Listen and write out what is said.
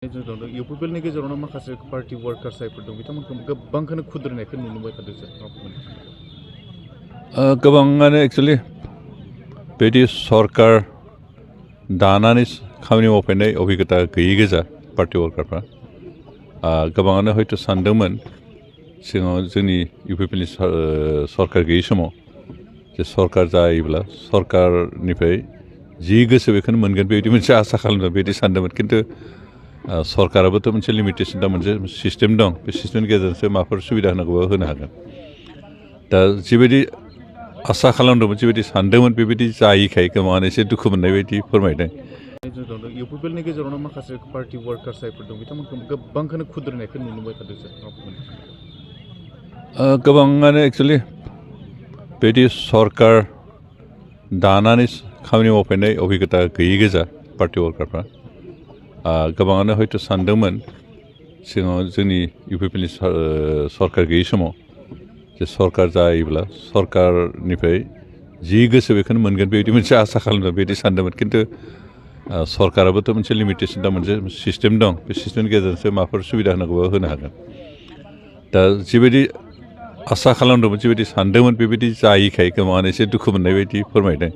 UPPL ni गेजेरावनो माखासे party वर्कार्स जायफोर दं बिथांमोनखौ गोबांखौनो खुद्रिनायखौ नुनो मोनबाय थादों सार गोबाङानो एक्चुअली बेदि सरकार दानानै खामानि मावफैनाय अभिगता गैयि गोजा पार्टी वर्कारफ्रा गोबाङानो हयथ' सानदोंमोन सिगाङाव जोंनि UPPL नि सरकार गैयि समाव जे सरकार जायोब्ला सरकारनिफ्राय जि गोसो बेखौनो मोनगोन बेबायदि मोनसे आसा खालामदों बेबायदि सानदोंमोन खिन्थु सरकाराबोथ' मोनसे लिमिटेसन दा मोनसे सिस्टेम दं बे सिस्टेमनि गेजेरजोंसो माबाफोर सुबिदा होनांगौबा होनो हागोन दा जिबायदि आसा खालामदोंमोन जिबायदि सानदोंमोन बेबायदि जायैखाय गोबाङानो एसे दुखु मोननाय बायदि फोरमायदों UPPL नि गेजेरावनो माखासे पार्टी वर्कार्स जायफोर दं बिथांमोनखौ गोबांखौनो खुद्रिनायखौ नुनो मोनबाय थादों सार गोबाङानो एक्चुअली बेदि सरकार दानानै खामानि मावफैनाय अभिगता गैयि गोजा पार्टी वर्कारफ्रा गोबाङानो हयथ' सानदोंमोन सिगाङाव जोंनि UPPL नि सरकार गैयि समाव जे सरकार जायोब्ला सरकारनिफ्राय जि गोसो बेखौनो मोनगोन बेबायदि मोनसे आसा खालामदों बेबायदि सानदोंमोन खिन्थु सरकाराबोथ' मोनसे लिमिटेसन दा मोनसे सिस्टेम दं बे सिस्टेमनि गेजेरजोंसो माबाफोर सुबिदा होनांगौबा होनो हागोन दा जिबायदि आसा खालामदोंमोन जिबायदि सानदोंमोन बेबायदि जायैखाय गोबाङानो एसे दुखु मोननाय बायदि फोरमायदों